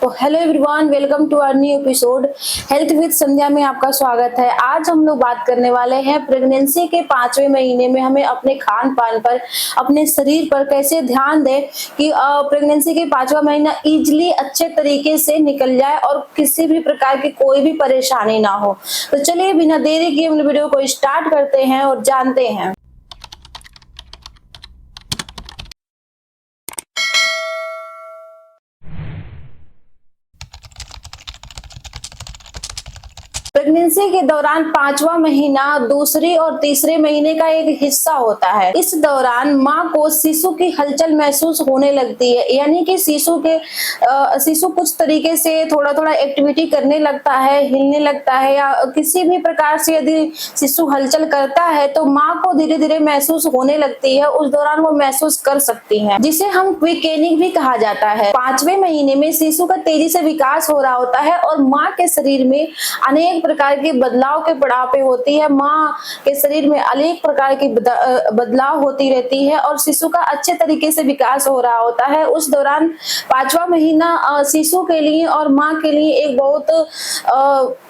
तो hello everyone, welcome to our new episode health with Sandhya में आपका स्वागत है। आज हम लोग बात करने वाले हैं प्रेगनेंसी के 5वें महीने में हमें अपने खान पान पर, अपने शरीर पर कैसे ध्यान दें कि प्रेगनेंसी के 5वां महीना इजीली अच्छे तरीके से निकल जाए और किसी भी प्रकार की कोई भी परेशानी ना हो। तो चलिए बिना देरी किए हम वीडियो को स्टार्ट करते हैं और जानते हैं। प्रेगनेंसी के दौरान 5वां महीना दूसरे और तीसरे महीने का एक हिस्सा होता है। इस दौरान माँ को शिशु की हलचल महसूस होने लगती है, यानी कि शिशु कुछ तरीके से थोड़ा थोड़ा एक्टिविटी करने लगता है, हिलने लगता है, या किसी भी प्रकार से यदि शिशु हलचल करता है तो माँ को धीरे धीरे महसूस होने लगती है। उस दौरान वो महसूस कर सकती है, जिसे हम क्विकेनिंग भी कहा जाता है। 5वें महीने में शिशु का तेजी से विकास हो रहा होता है और माँ के शरीर में अनेक प्रकार के बदलाव के पड़ाव पे होती है। माँ के शरीर में अनेक प्रकार की बदलाव होती रहती है और शिशु का अच्छे तरीके से विकास हो रहा होता है। उस दौरान 5वां महीना शिशु के लिए और माँ के लिए एक बहुत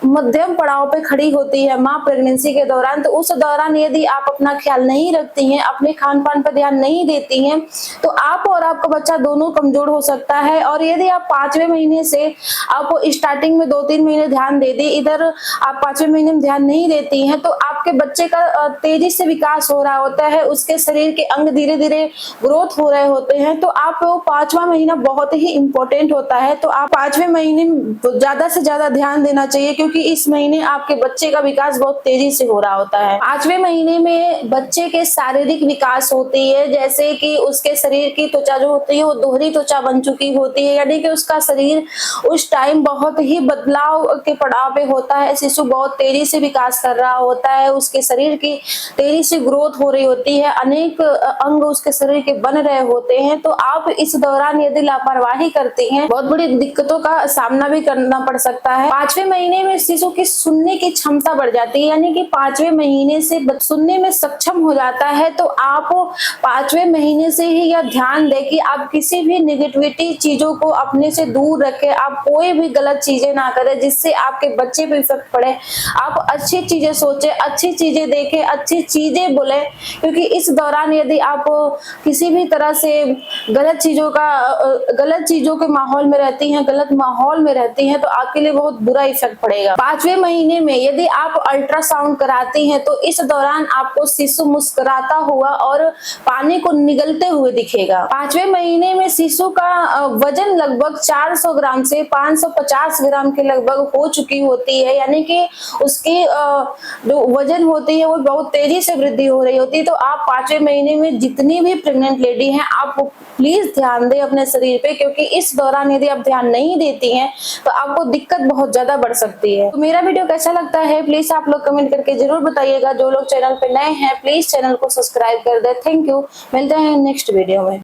मध्यम पड़ाव पे खड़ी होती है माँ प्रेगनेंसी के दौरान। तो उस दौरान यदि आप अपना ख्याल नहीं रखती हैं, अपने खान पान पर ध्यान नहीं देती हैं, तो आप और आपका बच्चा दोनों कमजोर हो सकता है। और यदि आप 5वें महीने से आप स्टार्टिंग में 2-3 महीने ध्यान दे दी, इधर आप 5वें महीने में ध्यान नहीं देती हैं, तो आपके बच्चे का तेजी से विकास हो रहा होता है, उसके शरीर के अंग धीरे धीरे ग्रोथ हो रहे होते हैं। तो आप 5वां महीना बहुत ही इंपॉर्टेंट होता है। तो आप 5वें महीने में ज्यादा से ज्यादा ध्यान देना चाहिए, क्योंकि इस महीने आपके बच्चे का विकास बहुत तेजी से हो रहा होता है। 5वें महीने में बच्चे के शारीरिक विकास होती है, जैसे कि उसके शरीर की त्वचा जो होती है वो दोहरी त्वचा बन चुकी होती है, यानी कि उसका शरीर उस टाइम बहुत ही बदलाव के पड़ाव पे होता है। शिशु बहुत तेजी से विकास कर रहा होता है, उसके शरीर की तेजी से ग्रोथ हो रही होती है, अनेक अंग उसके शरीर के बन रहे होते हैं। तो आप इस दौरान यदि लापरवाही करते हैं, बहुत बड़ी दिक्कतों का सामना भी करना पड़ सकता है। 5वें महीने में शिशु की सुनने की क्षमता बढ़ जाती है, यानी कि 5वें महीने से सुनने में सक्षम हो जाता है। तो आप 5वें महीने से ही यह ध्यान दें कि आप किसी भी निगेटिविटी चीजों को अपने से दूर रखें, आप कोई भी गलत चीजें ना करें जिससे आपके बच्चे पे इफेक्ट पड़े। आप अच्छी चीजें सोचें, अच्छी चीजें देखें, अच्छी चीजें बोलें, क्योंकि इस दौरान यदि आप किसी भी तरह से गलत चीजों के माहौल में रहती हैं, गलत माहौल में रहती हैं, तो आपके लिए बहुत बुरा इफेक्ट पड़ेगा। 5वें महीने में यदि आप अल्ट्रासाउंड कराती हैं तो इस दौरान आपको शिशु मुस्कुराता हुआ और पानी को निगलते हुए दिखेगा। 5वें महीने में शिशु का वजन लगभग 400 ग्राम से 550 ग्राम के लगभग हो चुकी होती है, यानी कि उसकी जो वजन होती है वो बहुत तेजी से वृद्धि हो रही होती है। तो आप 5वें महीने में जितनी भी प्रेग्नेंट लेडी हैं, आप प्लीज ध्यान दें अपने शरीर पे, क्योंकि इस दौरान यदि आप ध्यान नहीं देती हैं तो आपको दिक्कत बहुत ज्यादा बढ़ सकती है। तो मेरा वीडियो कैसा लगता है प्लीज आप लोग कमेंट करके जरूर बताइएगा। जो लोग चैनल पे नए हैं प्लीज चैनल को सब्सक्राइब कर दे। थैंक यू, मिलते हैं नेक्स्ट वीडियो में।